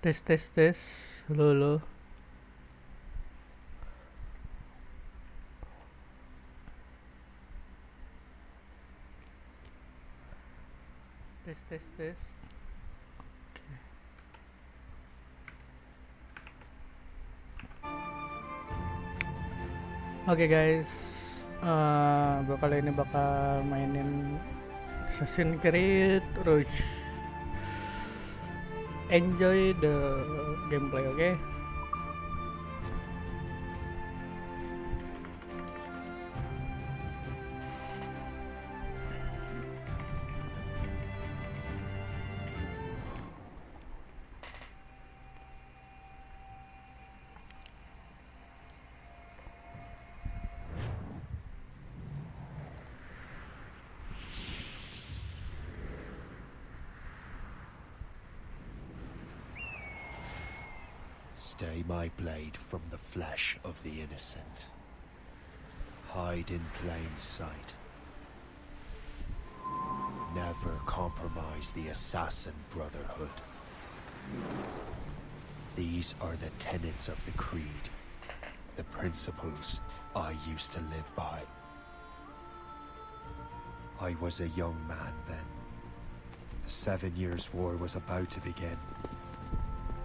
Tes tes tes. Halo halo. Tes tes tes. Oke guys, gue kali ini bakal mainin Assassin's Creed Rouge. Enjoy the gameplay, oke? Stay my blade from the flesh of the innocent. Hide in plain sight. Never compromise the assassin brotherhood. These are the tenets of the creed, the principles I used to live by. I was a young man then. The 7 Years' War was about to begin.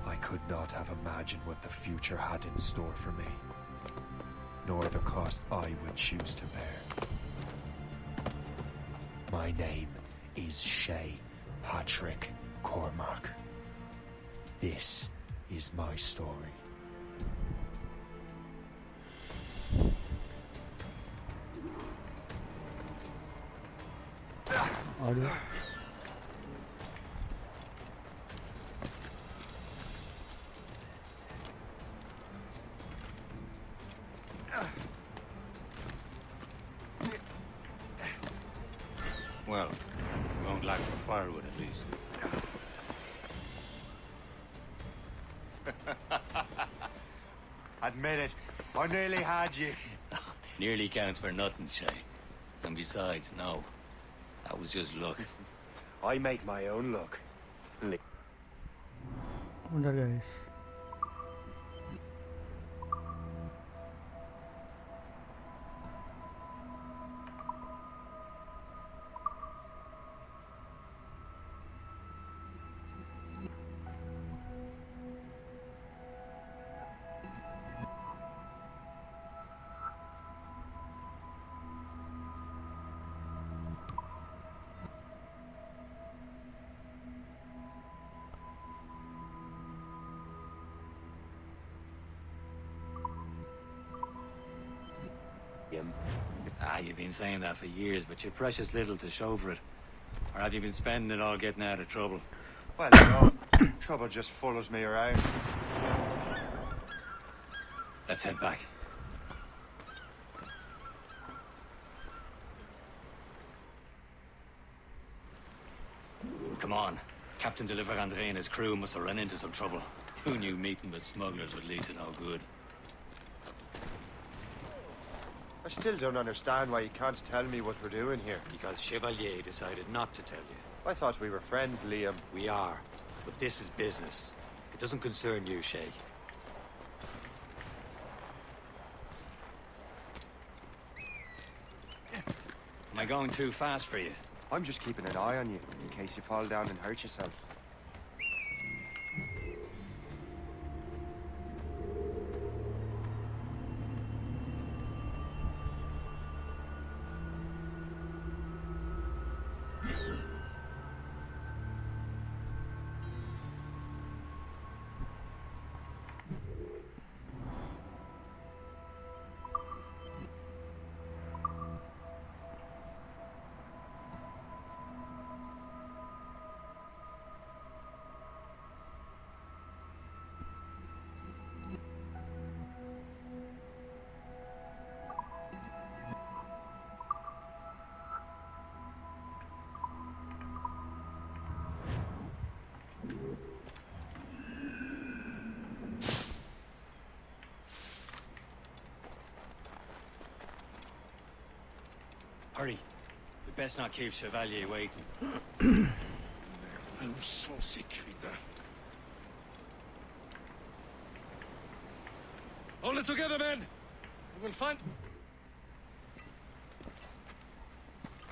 I could not have imagined what the future had in store for me, nor the cost I would choose to bear. My name is Shay Patrick Cormac. This is my story. Aduh. Well, we won't lack for firewood at least. Admit it, I nearly had you. Nearly counts for nothing, Shay. And besides, no. That was just luck. I make my own luck. Bentar guys. You've been saying that for years, but you're precious little to show for it. Or have you been spending it all getting out of trouble? Well, no, trouble just follows me around. Let's head back. Come on. Captain Deliver Andre and his crew must have run into some trouble. Who knew meeting with smugglers would lead to no good? I still don't understand why you can't tell me what we're doing here. Because Chevalier decided not to tell you. I thought we were friends, Liam. We are, but this is business. It doesn't concern you, Shay. Am I going too fast for you? I'm just keeping an eye on you, in case you fall down and hurt yourself. Hurry. We best not keep Chevalier waiting. Nous sommes sécuritaires. Hold it together, men. We will find...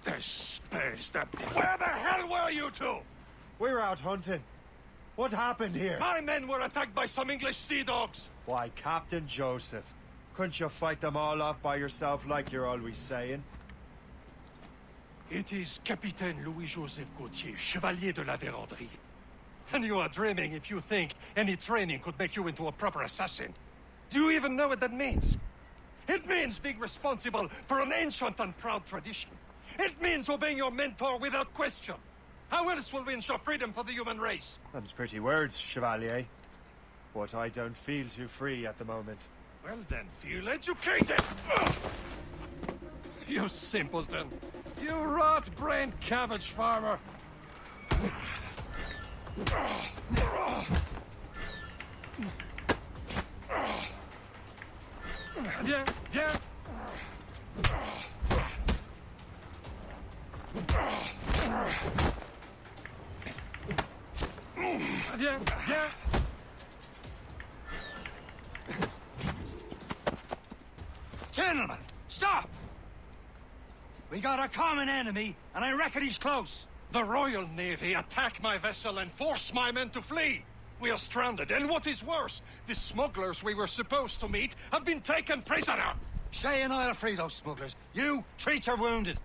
The space that... Where the hell were you two? We're out hunting. What happened here? My men were attacked by some English sea dogs. Why, Captain Joseph. Couldn't you fight them all off by yourself like you're always saying? It is Capitaine Louis-Joseph Gauthier, Chevalier de la Vérendrye. And you are dreaming if you think any training could make you into a proper assassin. Do you even know what that means? It means being responsible for an ancient and proud tradition. It means obeying your mentor without question. How else will we ensure freedom for the human race? Them's pretty words, Chevalier. But I don't feel too free at the moment. Well then, feel educated! Ugh. You simpleton! You rot-brained cabbage farmer! Viens, viens! Viens, viens! Gentlemen, stop! We got a common enemy, and I reckon he's close. The Royal Navy attack my vessel and force my men to flee. We are stranded, and what is worse, the smugglers we were supposed to meet have been taken prisoner. Shay and I'll free those smugglers. You, treat your wounded.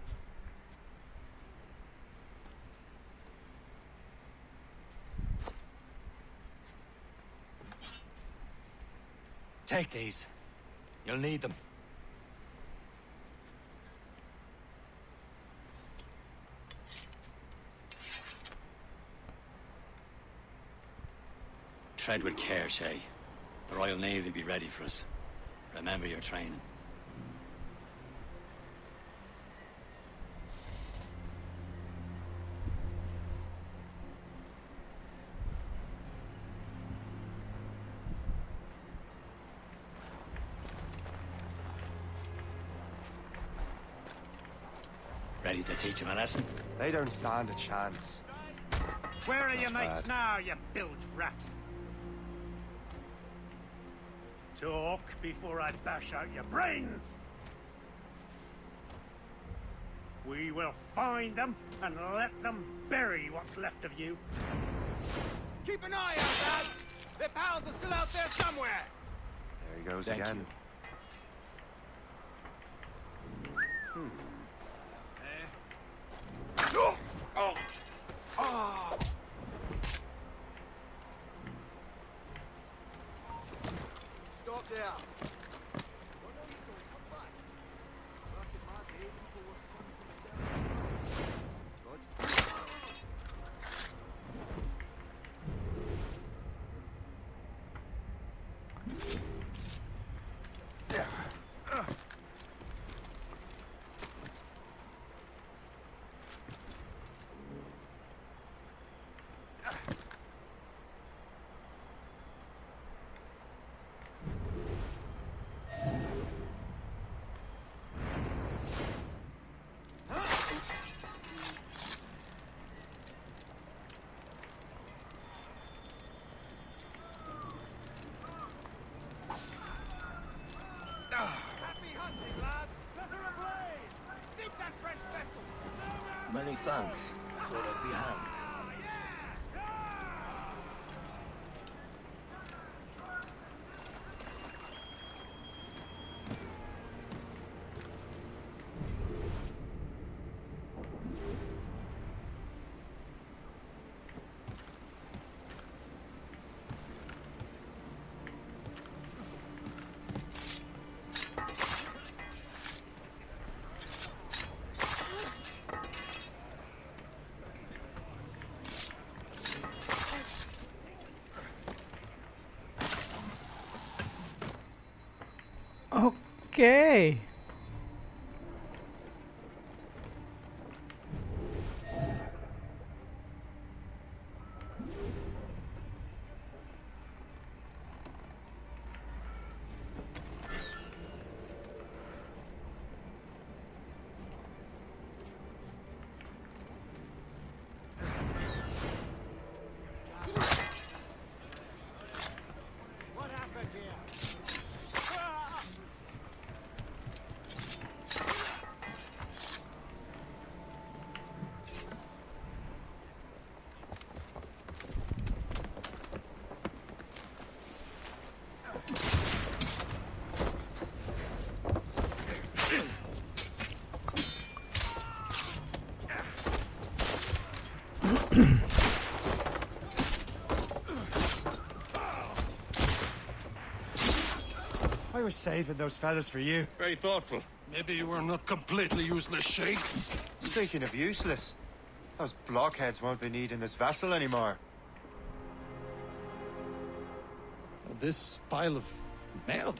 Take these. You'll need them. Tread with care, Shay. The Royal Navy will be ready for us. Remember your training. Ready to teach him a lesson? They don't stand a chance. Where are your mates bad. now, you bilge rat? Talk before I bash out your brains! We will find them and let them bury what's left of you. Keep an eye out, lads! Their pals are still out there somewhere! There he goes Thank again. you. Stop there! Happy hunting, lads! Let her ablaze! Seek that French vessel! Many thanks. I thought I'd be hanged. Okay. What happened here? I was saving those fellas for you. Very thoughtful. Maybe you were not completely useless, Shay. Speaking of useless, those blockheads won't be needing this vessel anymore. This pile of mud.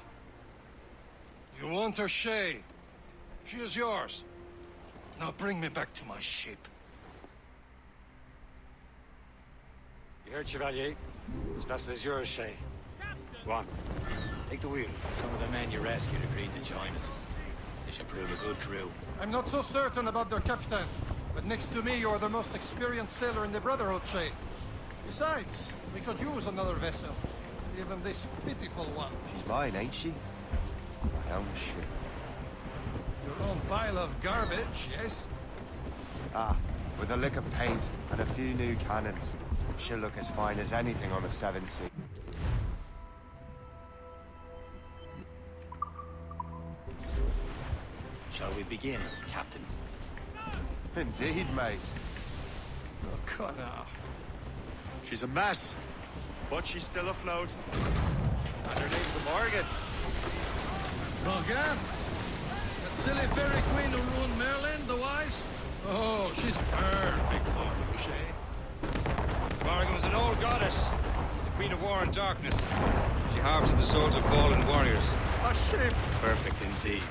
You want her, Shay? She is yours. Now bring me back to my ship. You heard, Chevalier? This vessel is yours, Shay. Go on. Take the wheel. Some of the men you rescued agreed to join us. They should prove a good crew. I'm not so certain about their captain, but next to me you're the most experienced sailor in the Brotherhood, Shay. Besides, we could use another vessel. Even this pitiful one. She's mine, ain't she? My own ship. Your own pile of garbage, yes? Ah, with a lick of paint and a few new cannons. She'll look as fine as anything on the 7th sea. Shall we begin, Captain? Indeed, mate. Oh, Connor. She's a mess, but she's still afloat. And her name's the Morgan. Morgan? That silly fairy queen who ruined Merlin, the wise? Oh, she's perfect for you, Shay. Morgan was an old goddess, the queen of war and darkness. She harvested the souls of fallen warriors. A ship! Perfect indeed.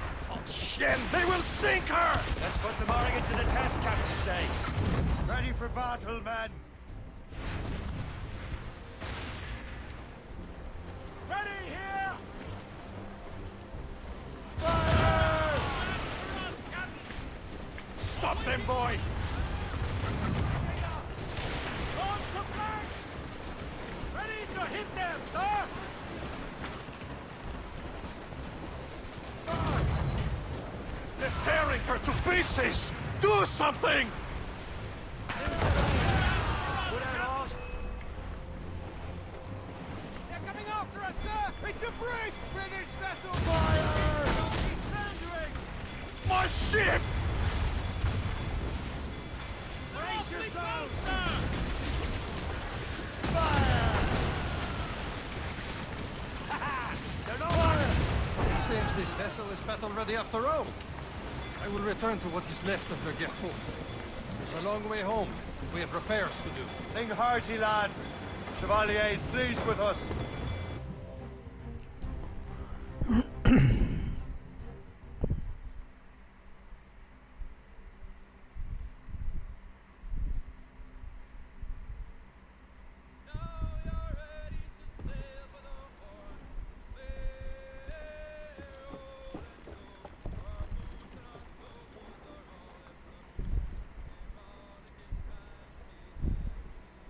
Shen, they will sink her! Let's put the Morgan to the test, Captain Shay. Ready for battle, men. Ready here! Fire! Stop them, boy! On to flank! Ready to hit them, sir! They're tearing her to pieces! Do something! They're coming after us, sir! It's a brig! British vessel! Fire! He's thundering! My ship! Brace yourselves, sir! It seems this vessel is battle ready after all. I will return to what is left of the Gerho. It's a long way home. We have repairs to do. Sing hearty, lads. Chevalier is pleased with us.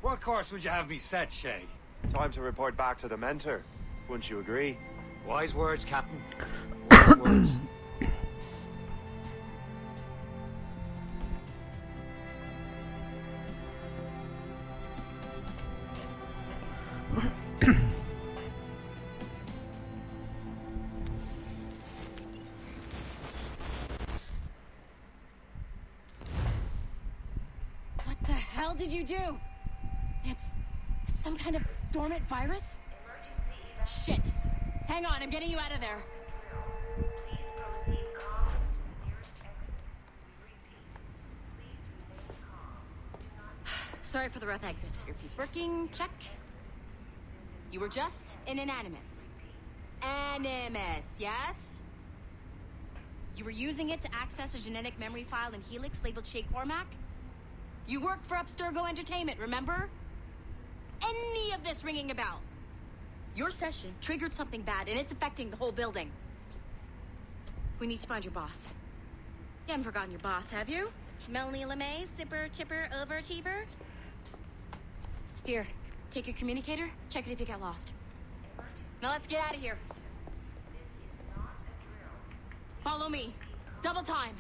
What course would you have me set, Shay? Time to report back to the mentor. Wouldn't you agree? Wise words, Captain. Wise words. What the hell did you do? It's some kind of dormant virus? Shit. Hang on, I'm getting you out of there. Sorry for the rough exit. Earpiece working, check. You were just an animus. Animus, yes? You were using it to access a genetic memory file in Helix labeled Shay Cormac? You worked for Abstergo Entertainment, remember? Any of this ringing a bell? Your session triggered something bad, and it's affecting the whole building. We need to find your boss. You haven't forgotten your boss, have you? Melanie LeMay, zipper, chipper, overachiever? Here, take your communicator, check it if you get lost. Now let's get out of here. Follow me. Double time.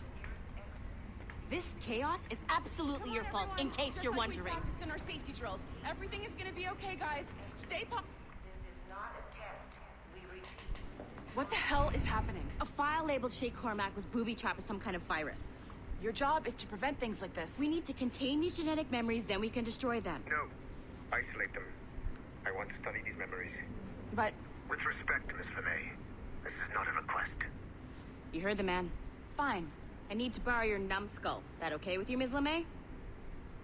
This chaos is absolutely your fault, in case you're wondering. In our safety drills. Everything is gonna be okay, guys. Stay What the hell is happening? A file labeled Shay Cormac was booby-trapped with some kind of virus. Your job is to prevent things like this. We need to contain these genetic memories, then we can destroy them. No. Isolate them. I want to study these memories. But With respect, Miss LeMay, this is not a request. You heard the man. fine. I need to borrow your numbskull. That okay with you, Ms. LeMay?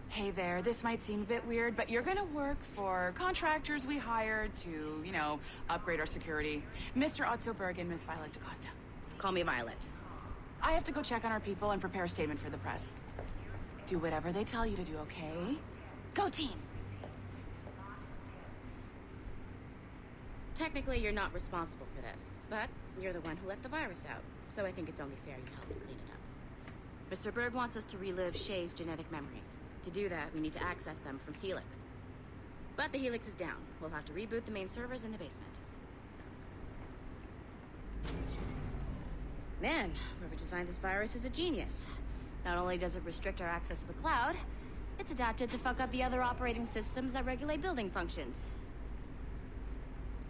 Hey there, this might seem a bit weird, but you're gonna work for contractors we hired to, you know, upgrade our security. Mr. Otto Berg and Miss Violet DaCosta. Call me Violet. I have to go check on our people and prepare a statement for the press. Do whatever they tell you to do, okay? Go team! Technically, you're not responsible for this, but you're the one who let the virus out, so I think it's only fair you help me clean it up. Mr. Berg wants us to relive Shay's genetic memories. To do that, we need to access them from Helix. But the Helix is down. We'll have to reboot the main servers in the basement. Man, whoever designed this virus is a genius. Not only does it restrict our access to the cloud, it's adapted to fuck up the other operating systems that regulate building functions.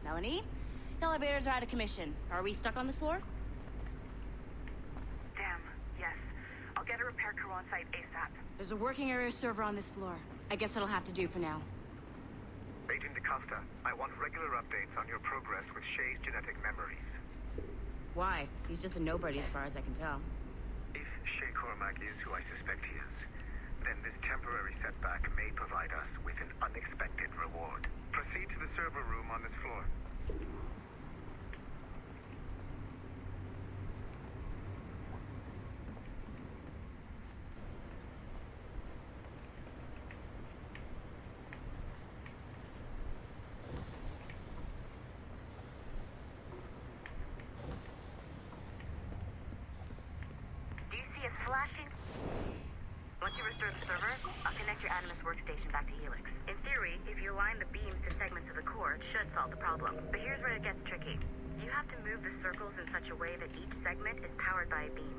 Melanie? The elevators are out of commission. Are we stuck on this floor? Damn, yes. I'll get a repair crew on site ASAP. There's a working area server on this floor. I guess that'll have to do for now. Agent DaCosta, I want regular updates on your progress with Shay's genetic memories. Why? He's just a nobody as far as I can tell. If Shay Cormac is who I suspect he is, then this temporary setback may provide us with an unexpected reward. Proceed to the server room on this floor. Do you see it flashing? Once you restore the server, I'll connect your Animus workstation back to Helix. In theory, if you align the beams to segments of the core, it should solve the problem. But here's where it gets tricky. You have to move the circles in such a way that each segment is powered by a beam.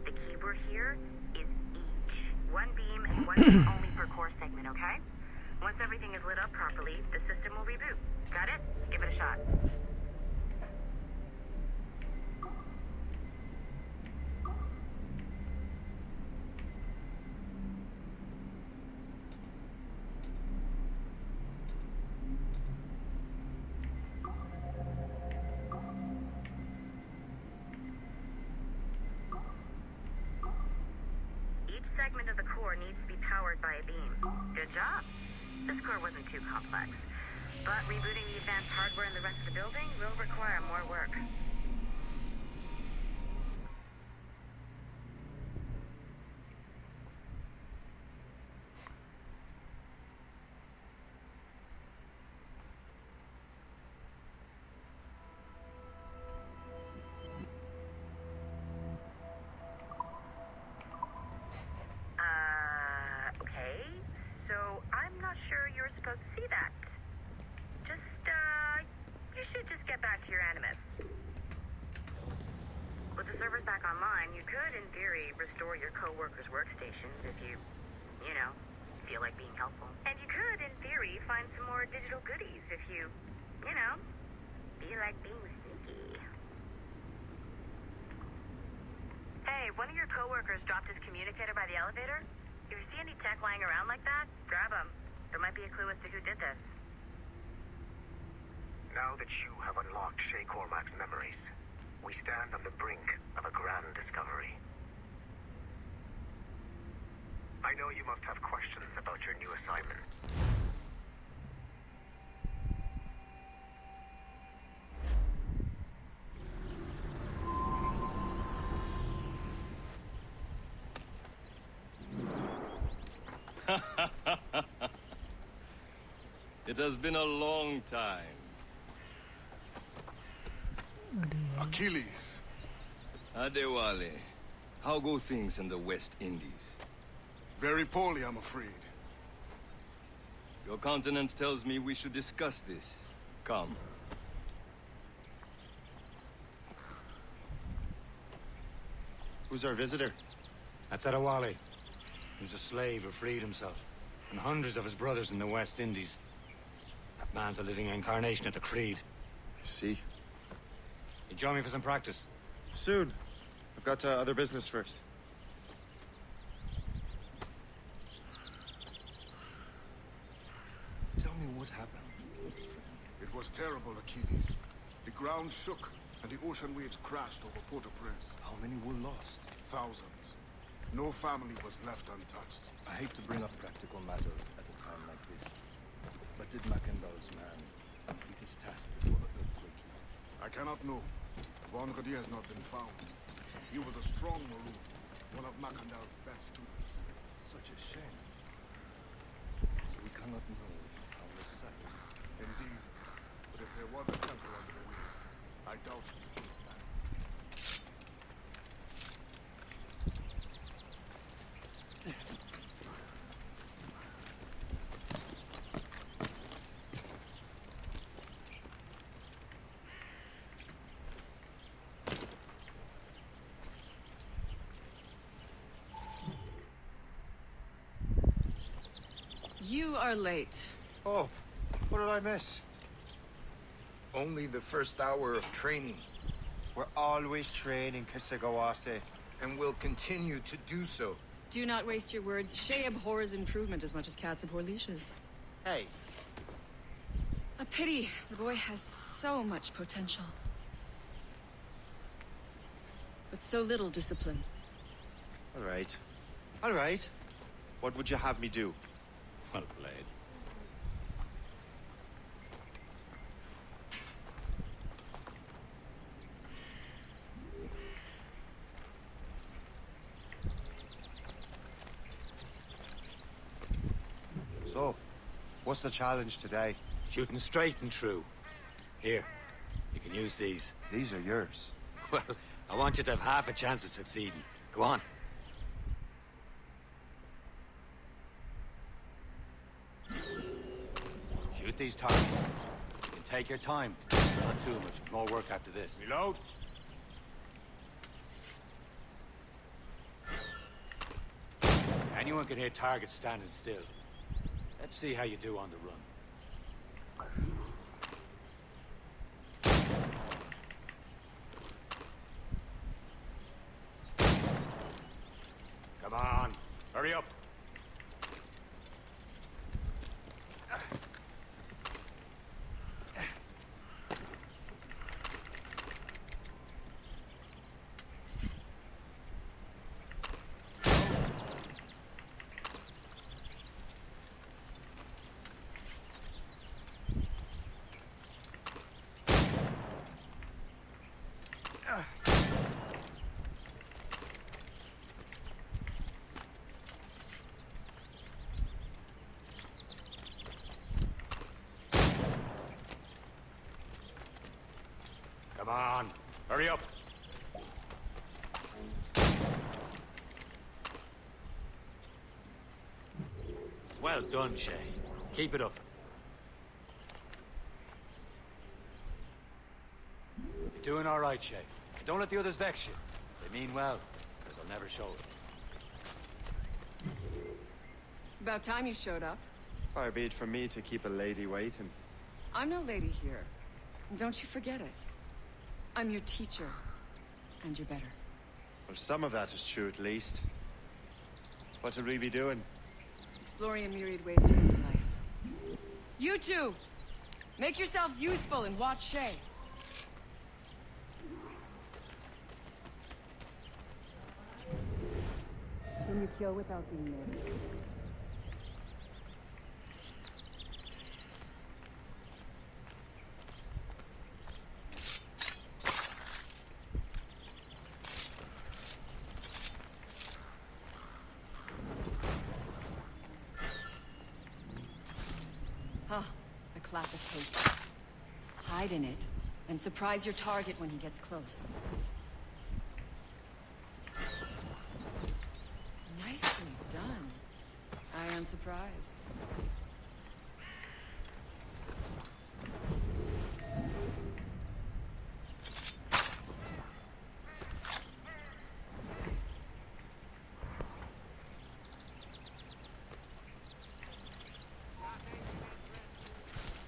The keyword here is each. One beam and one beam only per core segment, okay? Once everything is lit up properly, the system will reboot. Got it? Give it a shot. Segment of the core needs to be powered by a beam. Good job. This core wasn't too complex, but rebooting the advanced hardware in the rest of the building will require more work. Okay, so I'm not sure you're supposed to see that. You should just get back to your Animus. With the servers back online, you could, in theory, restore your co-workers' workstations if you feel like being helpful. And you could, in theory, find some more digital goodies if you feel like being sneaky. Hey, one of your co-workers dropped his communicator by the elevator. If you see any tech lying around like that, grab them. There might be a clue as to who did this. Now that you have unlocked Shay Cormac's memories, we stand on the brink of a grand discovery. I know you must have questions about your new assignment. It has been a long time. Achilles. Adewale, how go things in the West Indies? Very poorly, I'm afraid. Your countenance tells me we should discuss this. Come. Who's our visitor? That's Adewale. He was a slave who freed himself, and hundreds of his brothers in the West Indies. That man's a living incarnation of the Creed. I see. You join me for some practice? Soon. I've got other business first. was terrible, Achilles. The ground shook, and the ocean waves crashed over Port-au-Prince. How many were lost? Thousands. No family was left untouched. I hate to bring up practical matters at a time like this, but did Macandal's man complete his task before the earthquake hit? I cannot know. Von Gaudier has not been found. He was a strong Maroon, one of Macandal's best students. Such a shame. We cannot know how the site. Indeed. But if there was a temple under the waves, I doubt he still stands. You are late. Oh, what did I miss? Only the first hour of training. We're always training, Kisagawase. And will continue to do so. Do not waste your words. Shay abhors improvement as much as cats abhor leashes. Hey. A pity. The boy has so much potential. But so little discipline. All right. All right. What would you have me do? Well played. So, what's the challenge today? Shooting straight and true. Here, you can use these. These are yours. Well, I want you to have half a chance of succeeding. Go on. Shoot these targets. You can take your time. Not too much. More work after this. Reload. Anyone can hit targets standing still. Let's see how you do on the run. Come on, hurry up. Come on, hurry up. Well done, Shay. Keep it up. You're doing all right, Shay. Don't let the others vex you. They mean well, but they'll never show it. It's about time you showed up. Far be it from me to keep a lady waiting. I'm no lady here. And don't you forget it. I'm your teacher. And you're better. Well, some of that is true at least. What would we be doing? Exploring a myriad ways to end a life. You two! Make yourselves useful and watch Shay. Can you kill without being noticed? Huh, a classic case. Hide in it, and surprise your target when he gets close. Nicely done. I am surprised.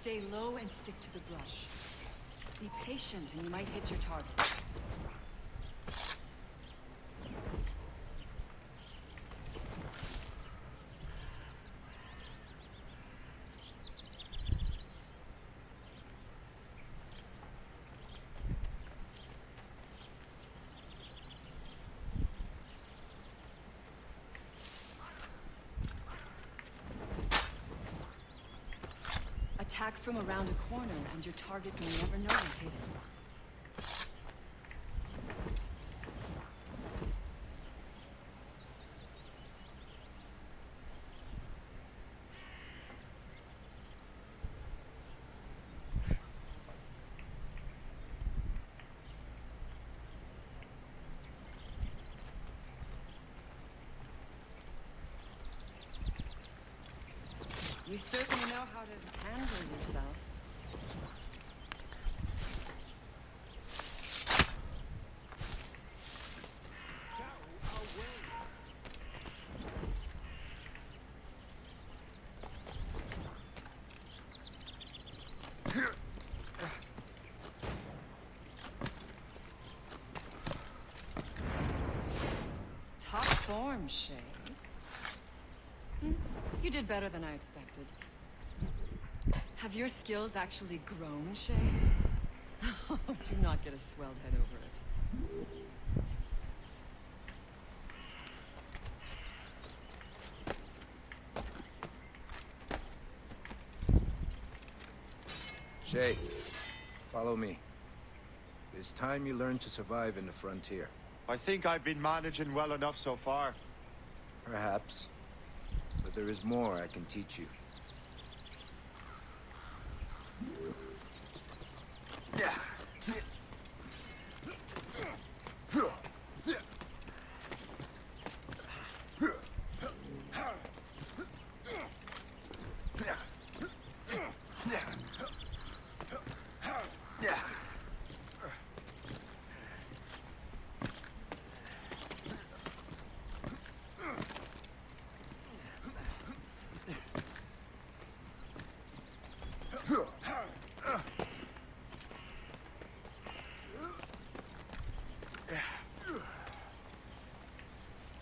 Stay low and stick to the brush. Be patient and you might hit your target. attack from around a corner, and your target may never know you've hit it. You certainly know how to handle yourself. Top form, Shay. You did better than I expected. Have your skills actually grown, Shay? Do not get a swelled head over it. Shay, follow me. It's time you learn to survive in the frontier. I think I've been managing well enough so far. Perhaps. But there is more I can teach you.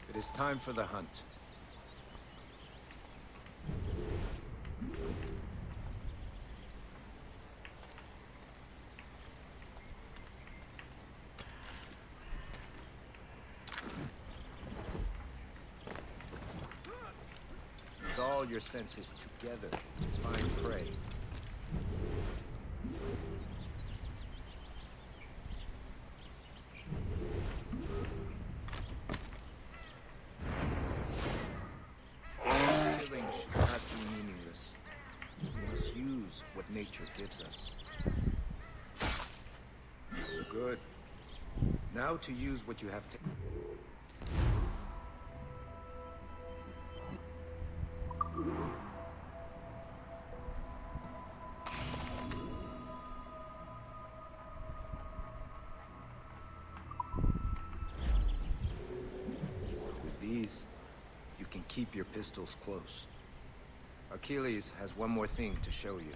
It is time for the hunt. Use all your senses together to find prey. Nature gives us. Good. Now to use what you have to... With these, you can keep your pistols close. Achilles has one more thing to show you.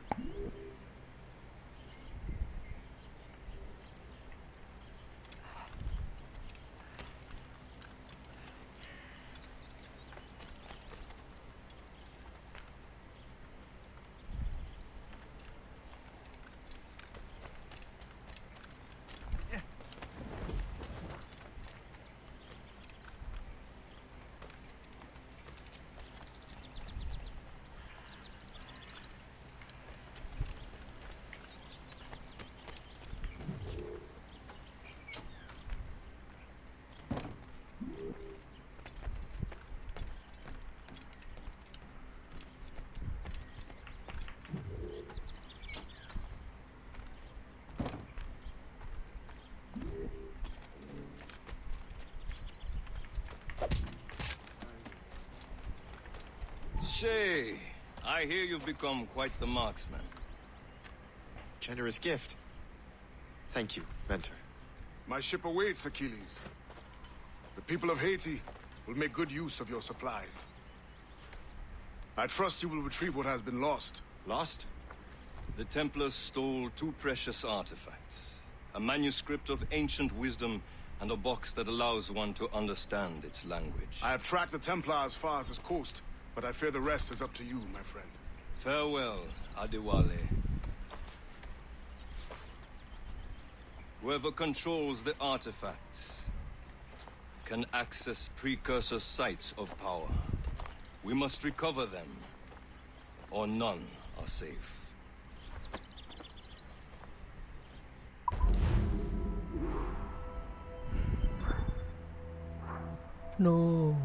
Shay, I hear you've become quite the marksman. Generous gift. Thank you, mentor. My ship awaits, Achilles. The people of Haiti will make good use of your supplies. I trust you will retrieve what has been lost. Lost? The Templars stole two precious artifacts. A manuscript of ancient wisdom and a box that allows one to understand its language. I have tracked the Templar as far as this coast, but I fear the rest is up to you, my friend. Farewell, Adewale. Whoever controls the artifacts can access precursor sites of power. We must recover them, or none are safe. No.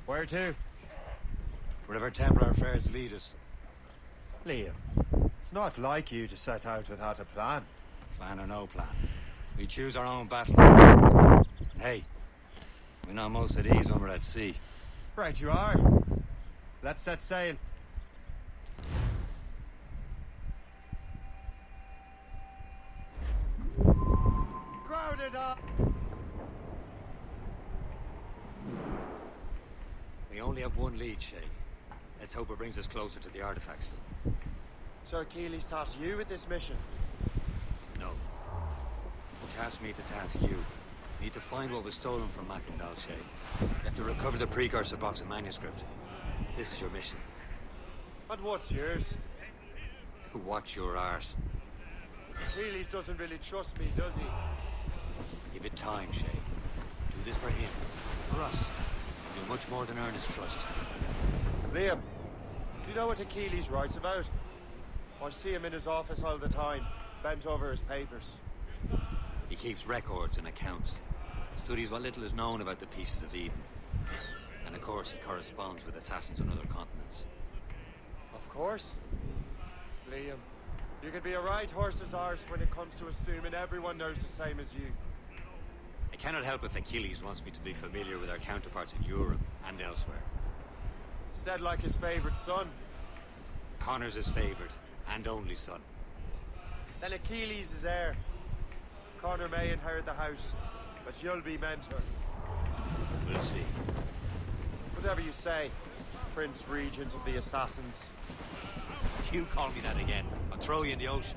Where to? Wherever Templar affairs lead us. Liam, it's not like you to set out without a plan. Plan or no plan. We choose our own battle. Hey, we know most of these when we're at sea. Right you are. Let's set sail. Crowded up! We only have one lead, Shay. Let's hope it brings us closer to the artifacts. So Achilles tasked you with this mission? No. He tasked me to task you. Need to find what was stolen from Mackendal, Shay. You have to recover the precursor box of manuscript. This is your mission. And what's yours? Watch your arse. Achilles doesn't really trust me, does he? Give it time, Shay. Do this for him. For us. Do much more than earn his trust. Liam, do you know what Achilles writes about? I see him in his office all the time, bent over his papers. He keeps records and accounts. Studies what little is known about the Pieces of Eden. And of course, he corresponds with assassins on other continents. Of course. Liam, you can be a right horse's arse when it comes to assuming everyone knows the same as you. I cannot help if Achilles wants me to be familiar with our counterparts in Europe and elsewhere. Said like his favorite son. Connor's his favorite and only son. Then Achilles is heir. Connor may inherit the house, but you'll be mentor. We'll see. Whatever you say, Prince Regent of the Assassins. You call me that again, I'll throw you in the ocean.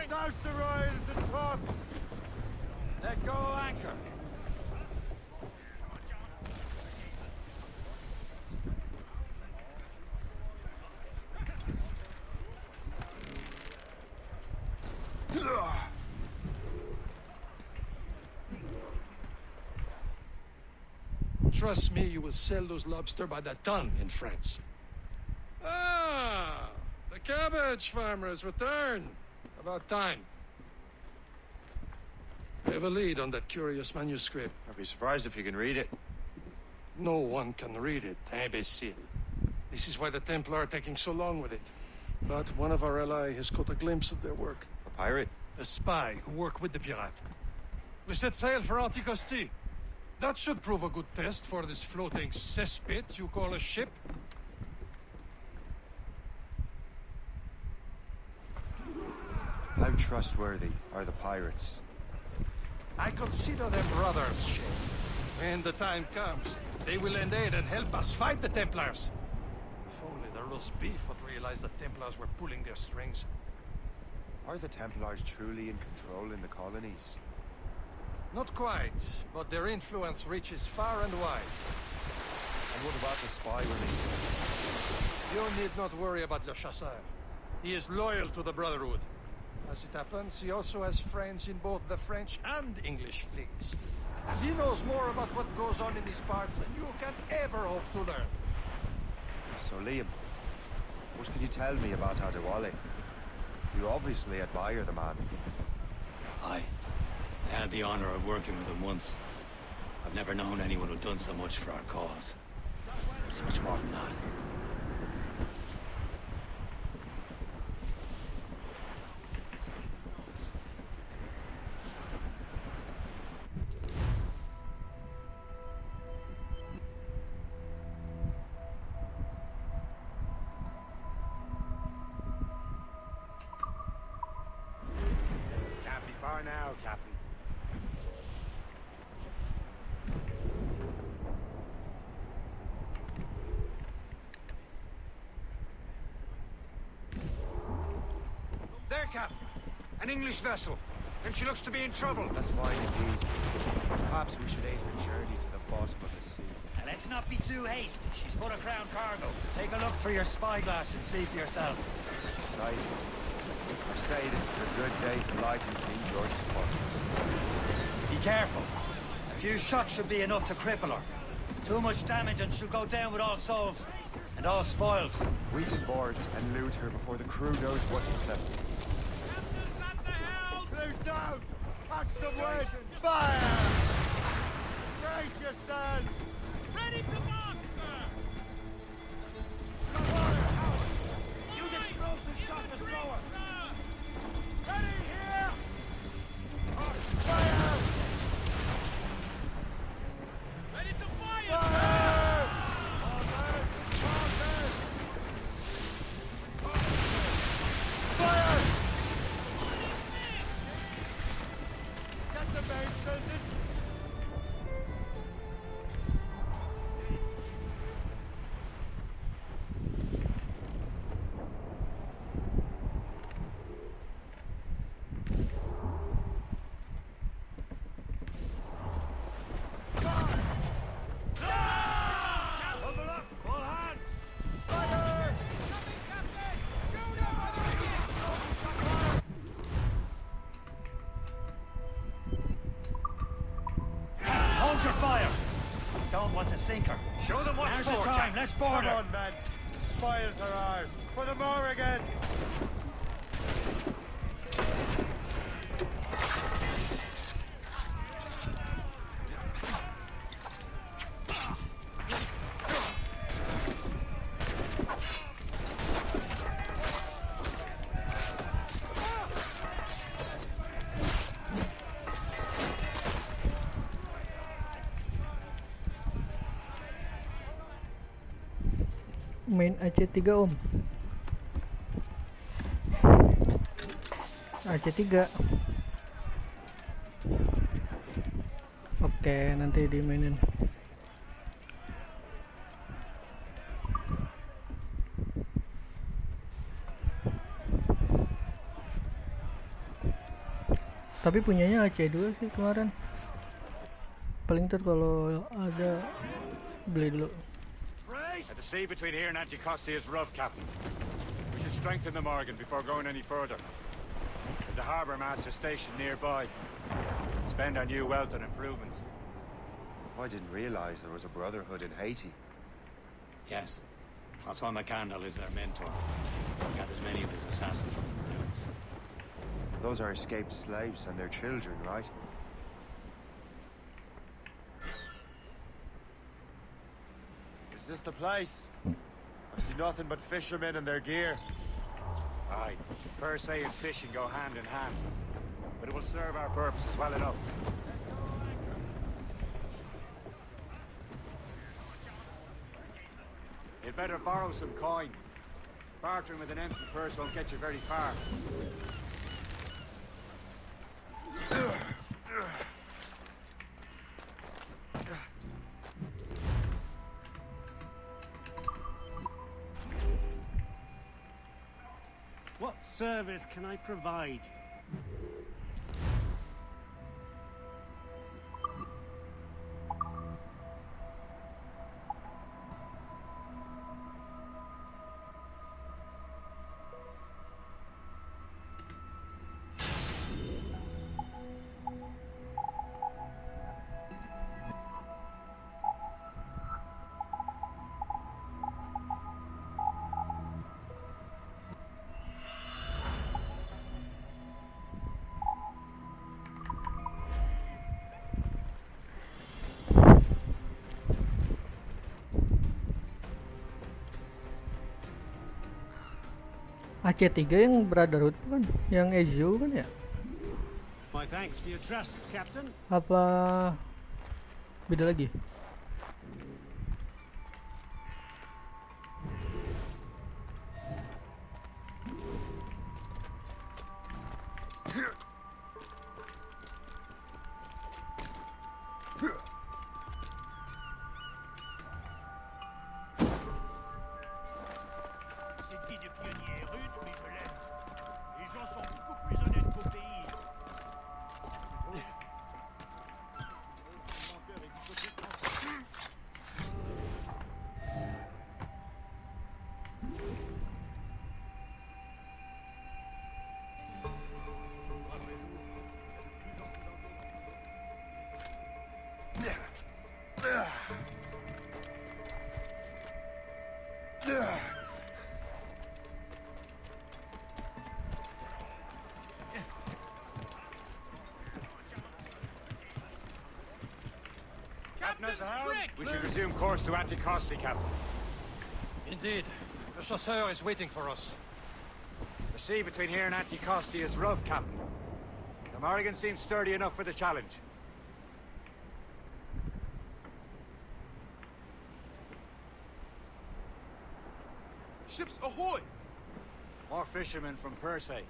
Douse the royals and tops! Let go anchor! Trust me, you will sell those lobster by the ton in France. Ah, the cabbage farmers return. About time. We have a lead on that curious manuscript. I'd be surprised if you can read it. No one can read it, imbecile. This is why the Templar are taking so long with it. But one of our allies has caught a glimpse of their work. A pirate? A spy who worked with the pirate. We set sail for Anticosti. That should prove a good test for this floating cesspit you call a ship. How trustworthy are the pirates? I consider them brothers, Shay. When the time comes, they will lend aid and help us fight the Templars. If only the roast beef would realize the Templars were pulling their strings. Are the Templars truly in control in the colonies? Not quite, but their influence reaches far and wide. And what about the spy relief? You need not worry about Le Chasseur. He is loyal to the Brotherhood. As it happens, he also has friends in both the French and English fleets. And he knows more about what goes on in these parts than you can ever hope to learn. So, Liam, what can you tell me about Adewale? You obviously admire the man. I had the honor of working with him once. I've never known anyone who'd done so much for our cause. It's much more than that. Can't be far now, Captain. There, Captain. An English vessel. And she looks to be in trouble. That's fine indeed. Perhaps we should aid her journey to the bottom of the sea. And let's not be too hasty. She's full of crown cargo. Take a look through your spyglass and see for yourself. Exciting. I say this is a good day to lighten King George's pockets. Be careful. A few shots should be enough to cripple her. Too much damage and she'll go down with all souls and all spoils. We can board and loot her before the crew knows what to play. Close down! Catch some wind! Fire! Brace yourselves! Ready to mark, sir! Use explosive shot to slow her! Ready here! Fire! Ready to fire! Fire! Fire! Get the base, Sultan! Double up! All hands! Fire! Coming, Captain! Schooner! Explosive shot fire! Hold your fire. Don't want to sink her. Show them what's Now's the for, time. Captain. Let's board Come her. on, men! The spoils are ours! For the Morrigan! Main AC3 om. AC3. Oke, nanti dimainin. Tapi punyanya AC2 sih kemarin. Paling ntar kalau ada beli dulu. The sea between here and Anticosti is rough, Captain. We should strengthen the Morgan before going any further. There's a harbour master stationed nearby. Spend our new wealth on improvements. I didn't realize there was a brotherhood in Haiti. Yes. Francois McCandle is their mentor. Gathers many of his assassins from the ruins. Those are escaped slaves and their children, right? Is this the place? I see nothing but fishermen and their gear. Aye, per se and fishing go hand in hand. But it will serve our purposes well enough. You'd better borrow some coin. Bartering with an empty purse won't get you very far. What service can I provide? AC3 yang Brotherhood kan, yang Ezio kan ya? My thanks for your trust, Captain. Apa beda lagi? We should resume course to Anticosti, Captain. Indeed. The chasseur is waiting for us. The sea between here and Anticosti is rough, Captain. The Morrigan seems sturdy enough for the challenge. Ships ahoy! More fishermen from Persay.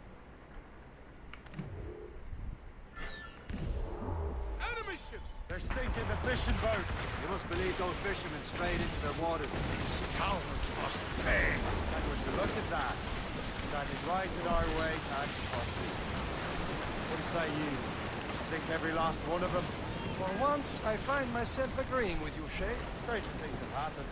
Enemy ships! They're sinking the fishing boats. You must believe those fishermen strayed into their waters. Cowards must pay. And would you look at that? Standing right in our way to Anticosti. What say you? We sink every last one of them. For once, I find myself agreeing with you, Shay. Stranger things have happened.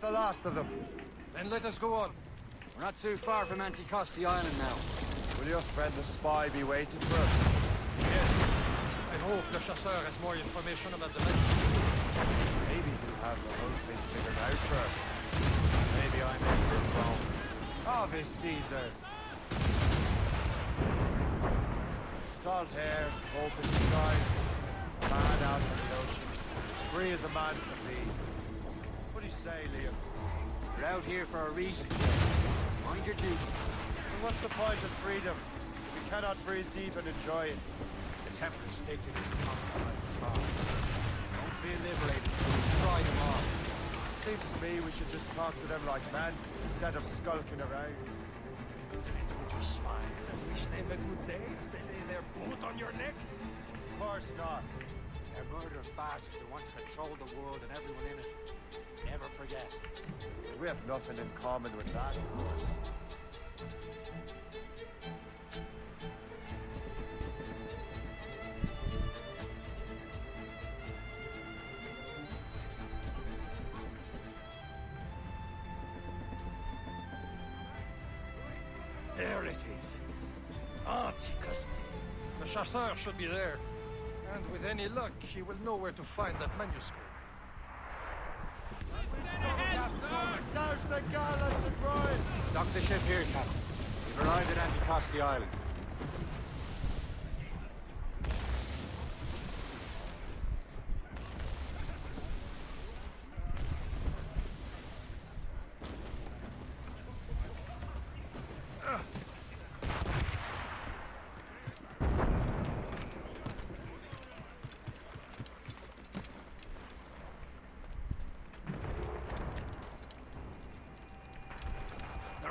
The last of them. Then let us go on. We're not too far from Anticosti Island now. Will your friend the spy be waiting for us? Yes. I hope Le Chasseur has more information about the manuscript. Maybe he'll have the whole thing figured out for us. Maybe I'm in it wrong. Ave Caesar. Salt air, open skies, man out on the ocean, as free as a man can be. What do you say, Liam? We're out here for a reason. Mind your duty. And what's the point of freedom if we cannot breathe deep and enjoy it? The Templars stake to this conquer by the top. Don't feel liberated until we pry them off. Seems to me we should just talk to them like men instead of skulking around. Would you smile and wish them a good day as they lay their boot on your neck? Of course not. They're murderous bastards who want to control the world and everyone in it. Never forget. We have nothing in common with that, of course. There it is. Anticosti. The Chasseur should be there. And with any luck, he will know where to find that manuscript. Douse the gallants and Brian! Dock the ship here, Captain. We've arrived at Anticosti Island.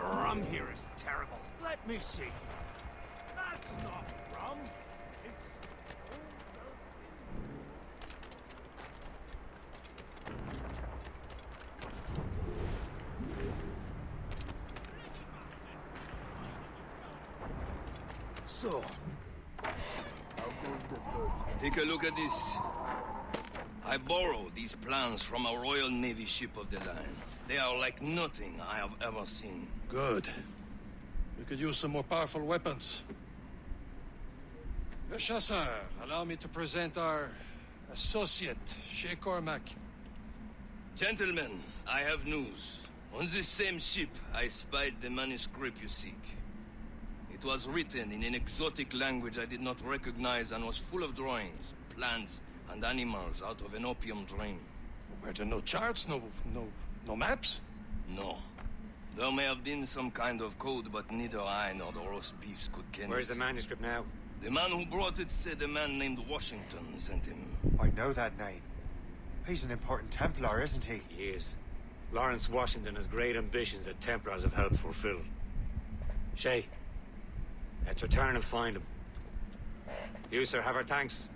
Rum here is terrible. Let me see. That's not rum. So, take a look at this. I borrowed these plans from a Royal Navy ship of the line. They are like nothing I have ever seen. Good. We could use some more powerful weapons. Le Chasseur, allow me to present our associate, Shay Cormac. Gentlemen, I have news. On this same ship, I spied the manuscript you seek. It was written in an exotic language I did not recognize and was full of drawings, plants, and animals out of an opium drain. Were there no charts, no maps? No. There may have been some kind of code, but neither I nor the roast beefs could ken Where's it. the manuscript now? The man who brought it said a man named Washington sent him. I know that name. He's an important Templar, isn't he? He is. Lawrence Washington has great ambitions that Templars have helped fulfill. Shay, let's return and find him. You, sir, have our thanks.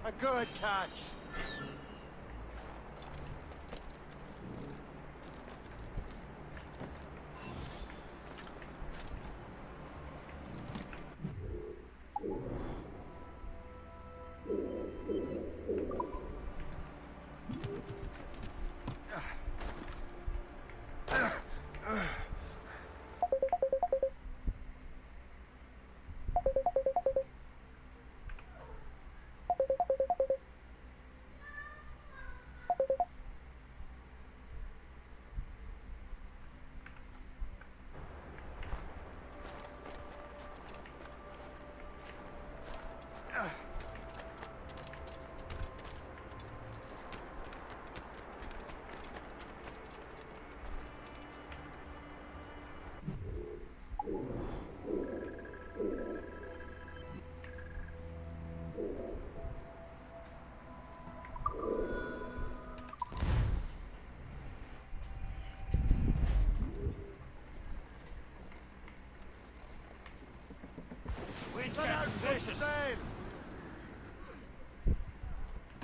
A good catch.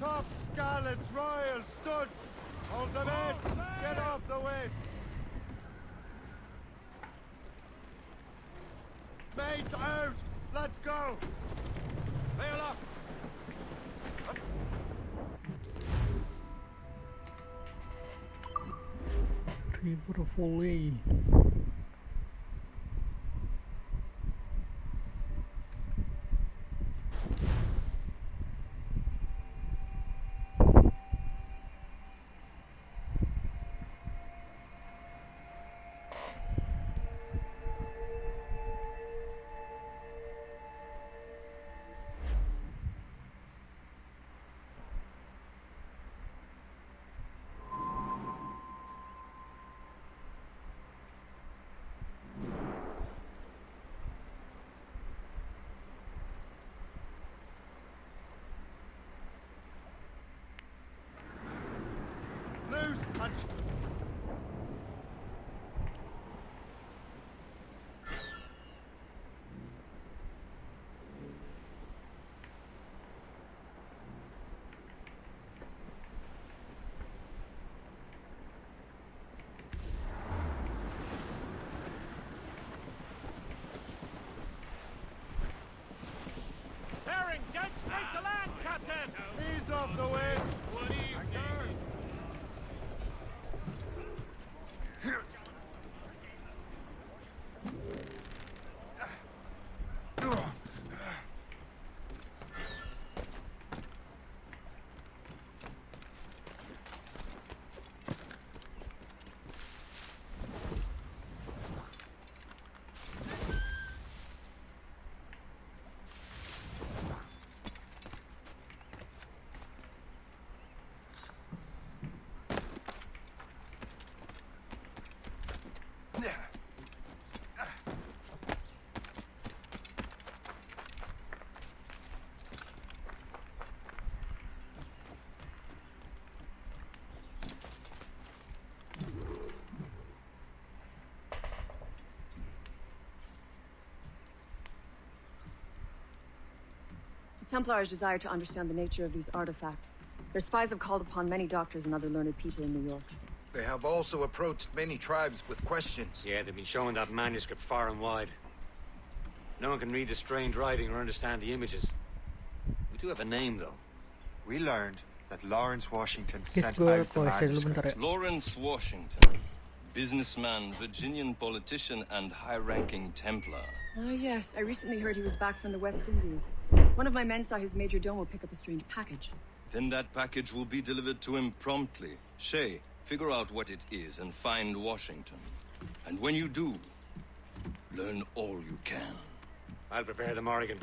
Tops, gallants, royals, studs! Hold them in! Get off the way! Mates out! Let's go! Sail up! River Volley. Loose and... Bearing dead straight to land, Captain! Ease off the wind! What evening! Templars desire to understand the nature of these artifacts. Their spies have called upon many doctors and other learned people in New York. They have also approached many tribes with questions. Yeah, they've been showing that manuscript far and wide. No one can read the strange writing or understand the images. We do have a name, though. We learned that Lawrence Washington Guess sent gue out the voice dulu bentar manuscript. ya. Lawrence Washington, businessman, Virginian politician, and high-ranking Templar. Oh, yes. I recently heard he was back from the West Indies. One of my men saw his major domo pick up a strange package. Then that package will be delivered to him promptly. Shay, figure out what it is and find Washington. And when you do, learn all you can. I'll prepare the Morrigan.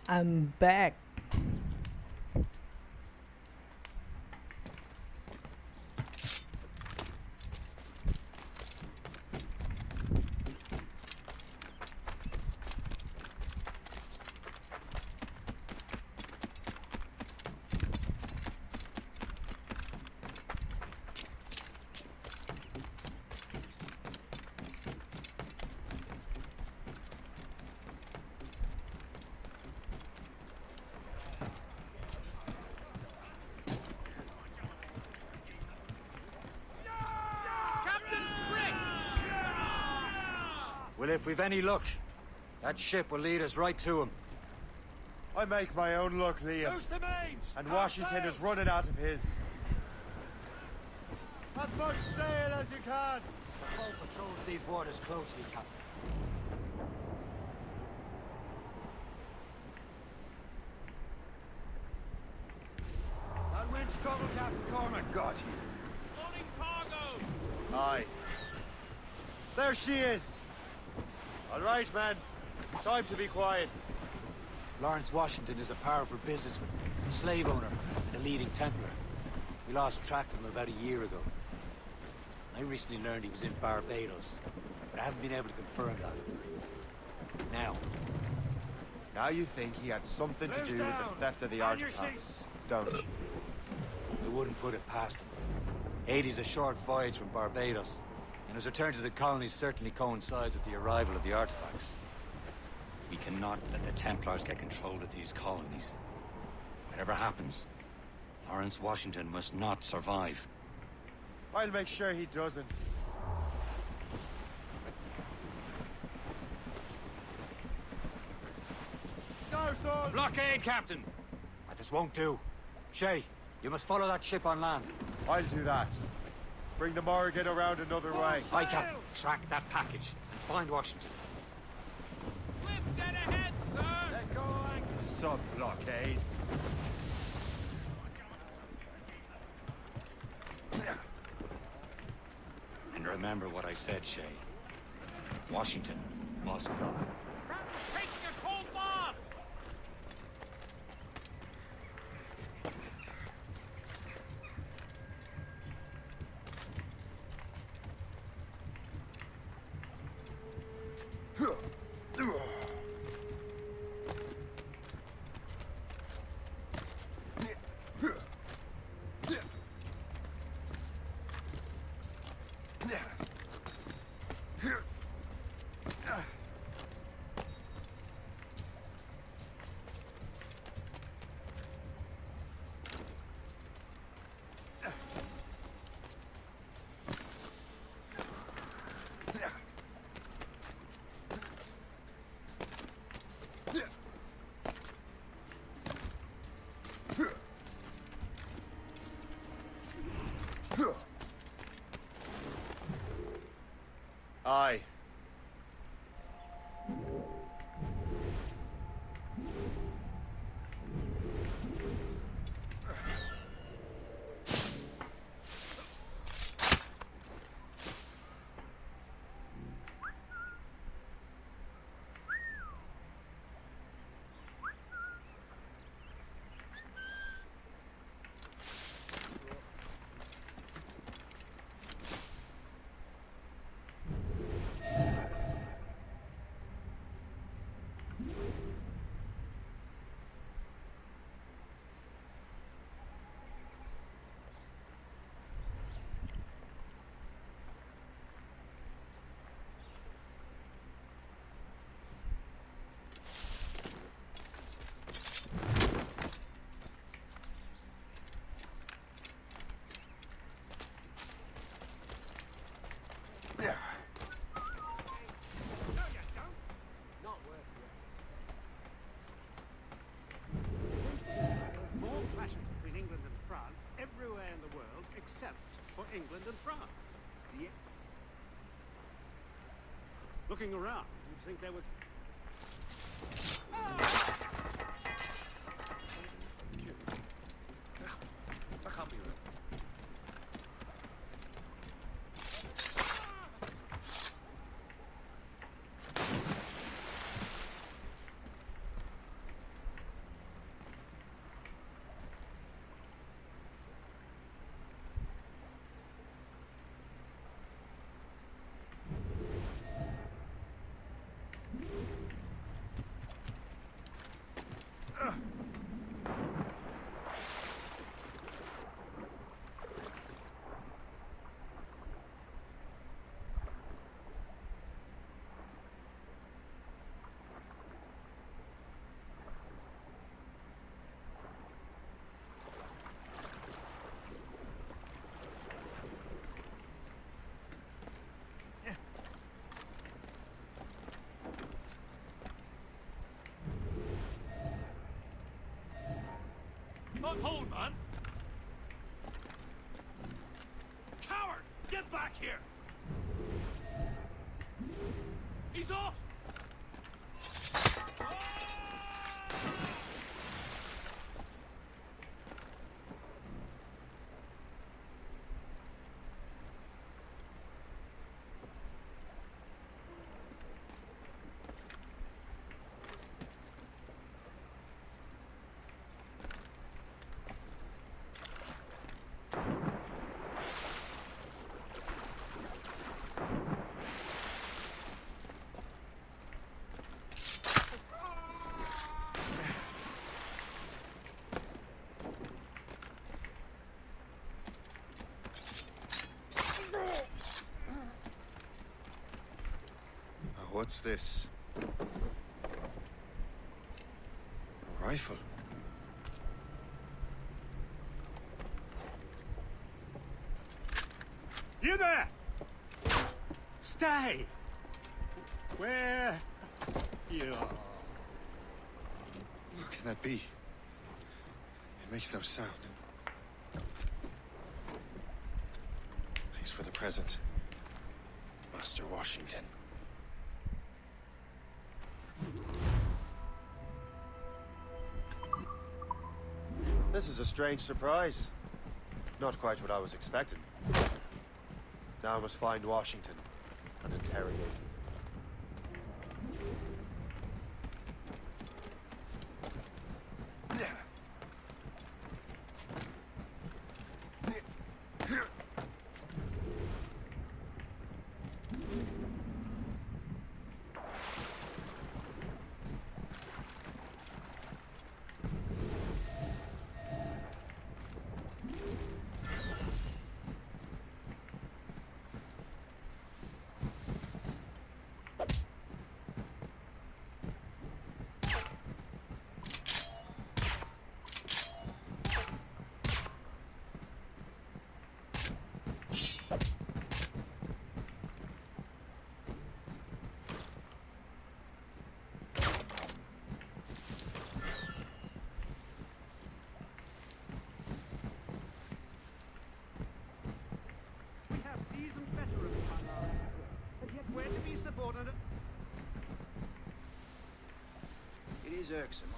I'm back. Well, if we've any luck, that ship will lead us right to him. I make my own luck, Liam. Loose the mains! And Half Washington sails! is running out of his. As much sail as you can! The boat patrols these waters closely, Captain. That wind's trouble, Captain Cormac. Got you. Loading cargo! Aye. There she is! All right, men. Time to be quiet. Lawrence Washington is a powerful businessman, a slave owner, and a leading Templar. We lost track of him about a year ago. I recently learned he was in Barbados, but I haven't been able to confirm that. Now you think he had something to do with the theft of the artifacts, don't you? I wouldn't put it past him. Haiti's a short voyage from Barbados, and his return to the colonies certainly coincides with the arrival of the artifacts. We cannot let the Templars get control of these colonies. Whatever happens, Lawrence Washington must not survive. I'll make sure he doesn't. Garson! Blockade, Captain! This won't do. Shay, you must follow that ship on land. I'll do that. Bring the Morrigan around another way. Aye, Captain. Track that package and find Washington. Dead ahead, sir! Let go, sub-blockade. And remember what I said, Shay. Washington must go. Taking a cold bomb! Aye. England and France. Yeah. Looking around, you'd think there was... I can't be right. here. He's off! What's this? A rifle? You there! Stay! Where you are? What can that be? It makes no sound. Thanks for the present, Master Washington. This is a strange surprise. Not quite what I was expecting. Now I must find Washington and interrogate him. It is irksome.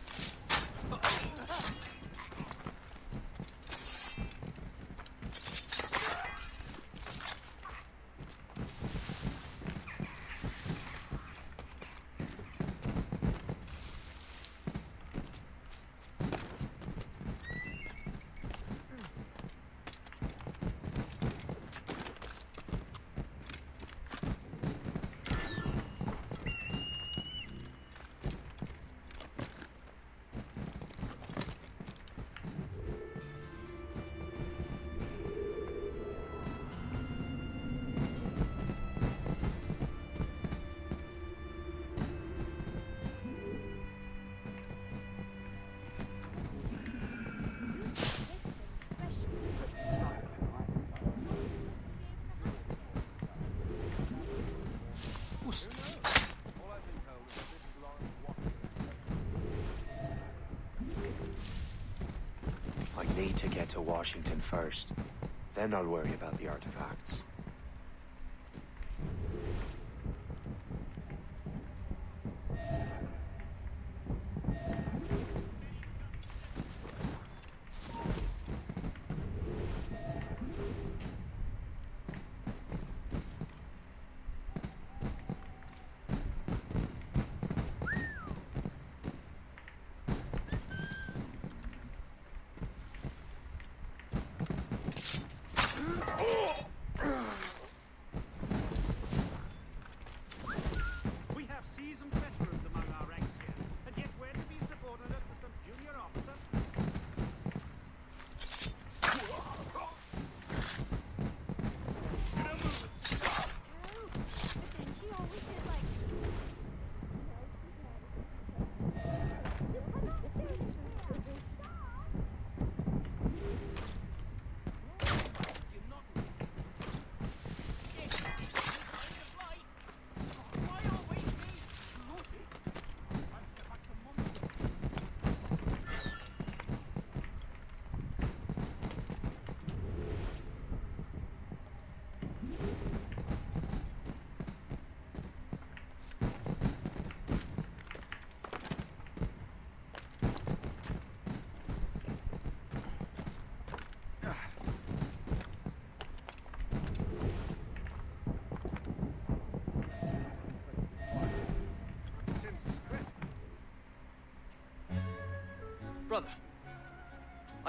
I need to get to Washington first. Then I'll worry about the artifacts.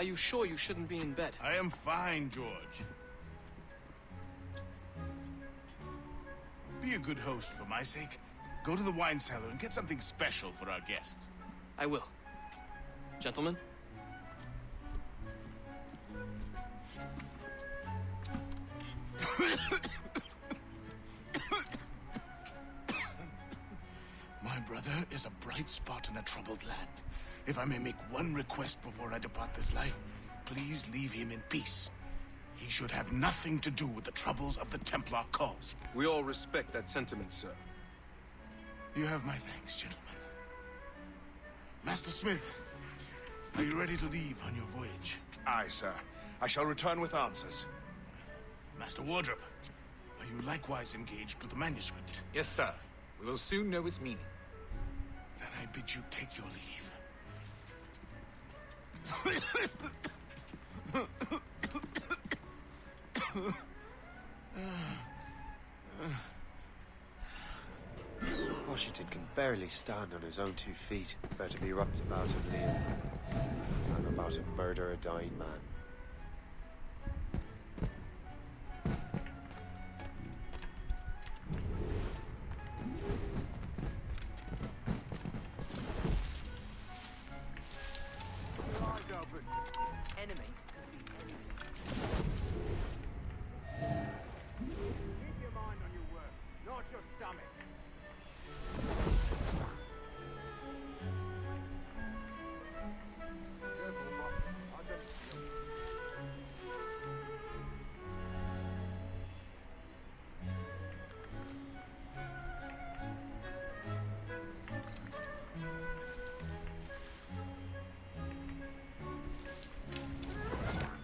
you sure you shouldn't be in bed? I am fine, George. Be a good host for my sake. Go to the wine cellar and get something special for our guests. I will. Gentlemen? My brother is a bright spot in a troubled land. If I may make one request before I depart this life, please leave him in peace. He should have nothing to do with the troubles of the Templar cause. We all respect that sentiment, sir. You have my thanks, gentlemen. Master Smith, are you ready to leave on your voyage? Aye, sir. I shall return with answers. Master Wardrop, are you likewise engaged with the manuscript? Yes, sir. We will soon know its meaning. Then I bid you take your leave. Washington can barely stand on his own 2 feet. Better be rubbed about him, Liam. 'Cause I'm about to murder a dying man. Enemy. Keep your mind on your work, not your stomach. Careful, boss. I'll just...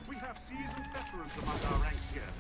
We have seasoned veterans among our ranks here.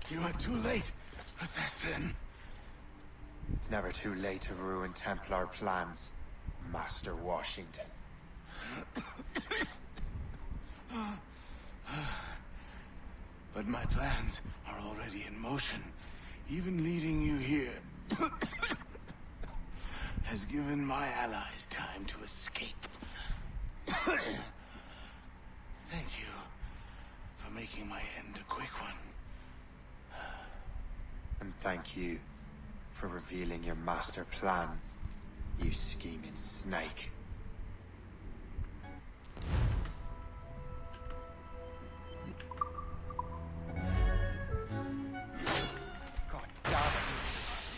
You are too late, assassin. It's never too late to ruin Templar plans, Master Washington. But my plans are already in motion. Even leading you here has given my allies time to escape. Thank you for making my end a quick one. And thank you for revealing your master plan, you scheming snake. God damn it.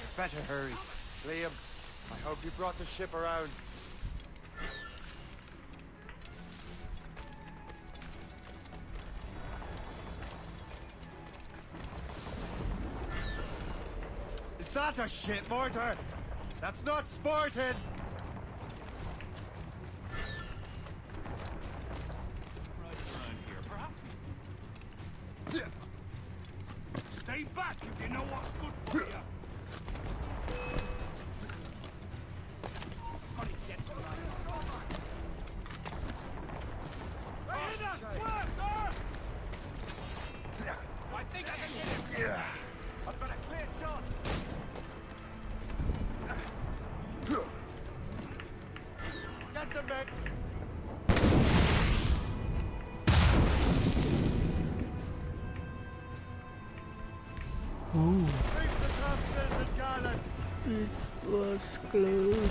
You better hurry. Liam, I hope you brought the ship around. Is that a ship mortar? That's not sporting! Stay back if you know what's good for you. I think I can hit him! Yeah. respect. Ooh, Keep the topsails and gallants. it was close.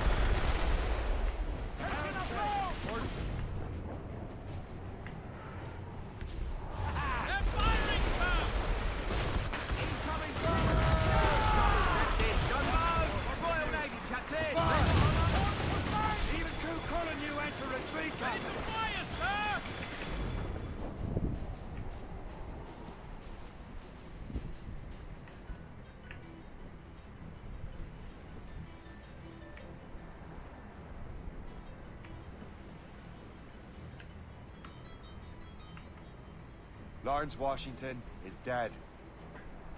Lawrence Washington is dead.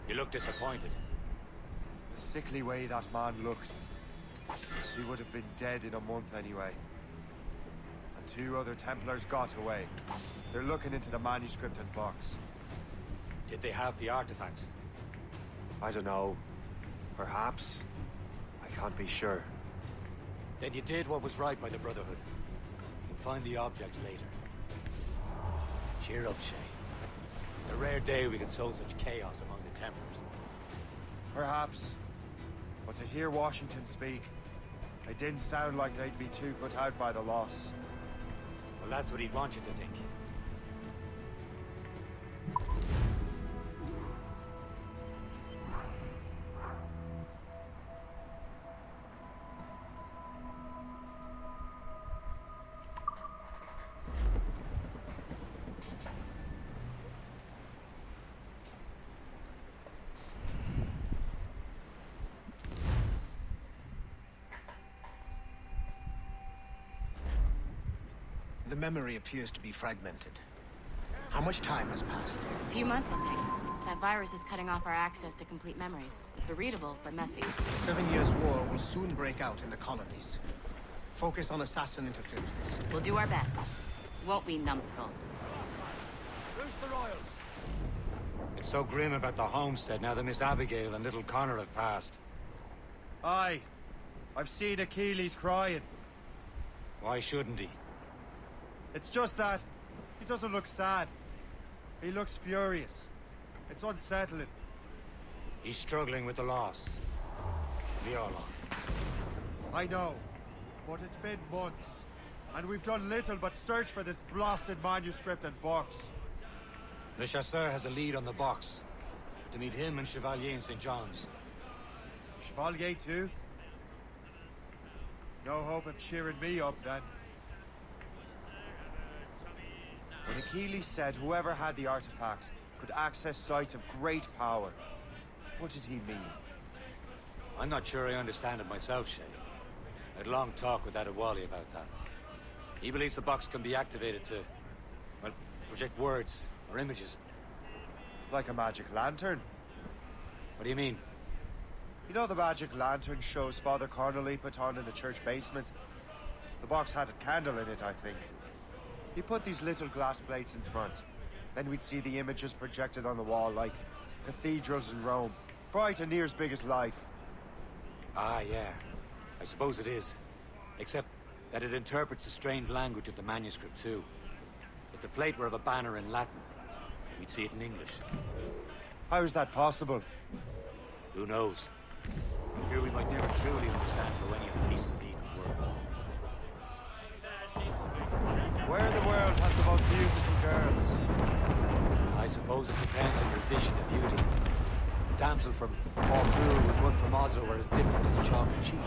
You look disappointed. The sickly way that man looked. He would have been dead in a month anyway. And 2 other Templars got away. They're looking into the manuscript and box. Did they have the artifacts? I don't know. Perhaps. I can't be sure. Then you did what was right by the Brotherhood. You'll find the object later. Cheer up, Shay. It's a rare day we can sow such chaos among the Templars. Perhaps. But to hear Washington speak, it didn't sound like they'd be too put out by the loss. Well, that's what he'd want you to think. The memory appears to be fragmented. How much time has passed? A few months, I think. That virus is cutting off our access to complete memories. They're readable, but messy. The 7 Years' War will soon break out in the colonies. Focus on assassin interference. We'll do our best. Won't we, numbskull? Where's the Royals? It's so grim about the homestead now that Miss Abigail and little Connor have passed. Aye. I've seen Achilles crying. Why shouldn't he? It's just that he doesn't look sad. He looks furious. It's unsettling. He's struggling with the loss. We all are. I know, but it's been months, and we've done little but search for this blasted manuscript and box. Le Chasseur has a lead on the box. To meet him and Chevalier in St. John's. Chevalier too? No hope of cheering me up then. When Achilles said whoever had the artifacts could access sites of great power, what did he mean? I'm not sure I understand it myself, Shay. I had a long talk with Adewale about that. He believes the box can be activated to, well, project words or images. Like a magic lantern? What do you mean? You know the magic lantern shows Father Connolly put on in the church basement? The box had a candle in it, I think. He put these little glass plates in front. Then we'd see the images projected on the wall like cathedrals in Rome. Bright and near as big as life. Ah, yeah. I suppose it is. Except that it interprets the strange language of the manuscript, too. If the plate were of a banner in Latin, we'd see it in English. How is that possible? Who knows? I fear we might never truly understand how any of the pieces of Eden work. Where in the world has the most beautiful girls? I suppose it depends on your vision of beauty. A damsel from Corfu and one from Oslo are as different as chalk and cheese.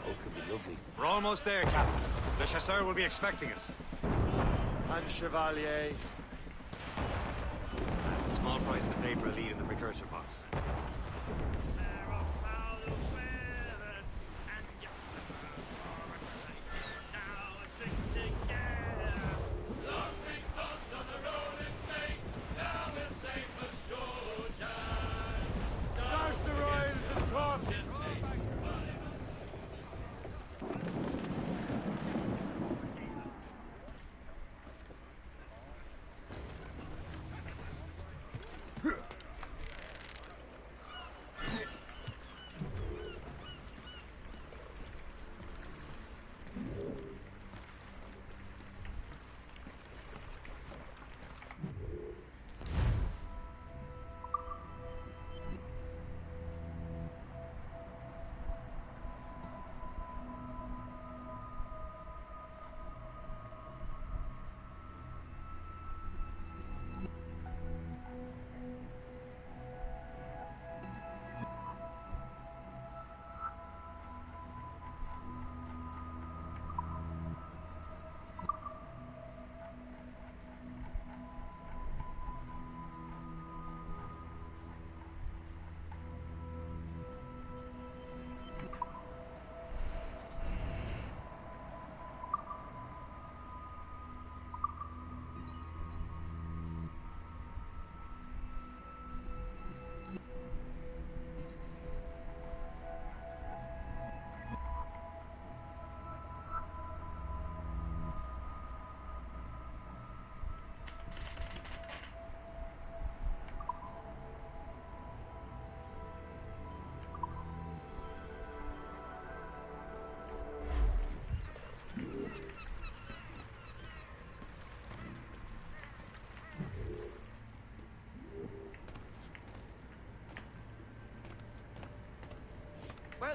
Both could be lovely. We're almost there, Captain. Le Chasseur will be expecting us. And Chevalier. Small price to pay for a lead in the precursor box.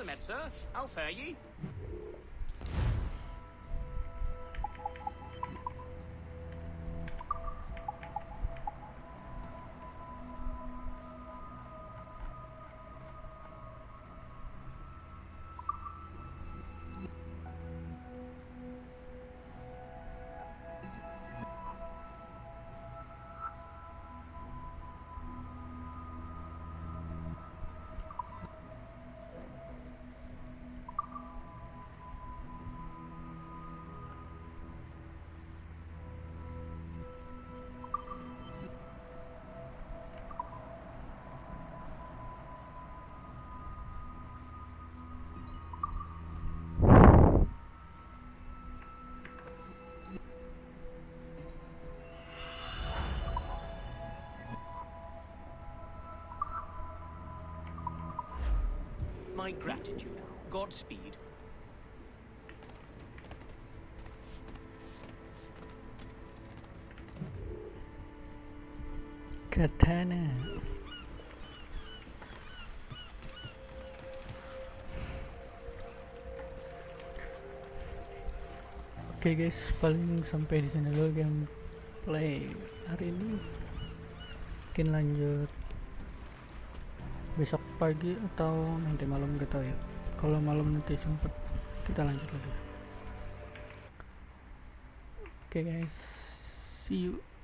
Well met, sir. How fare ye? My gratitude. Godspeed. Katana. Oke guys, paling sampai di sini dulu gameplay hari ini. Mungkin lanjut besok pagi atau nanti malam gitu ya. Kalau malam nanti sempet kita lanjut lagi. Oke guys, see you.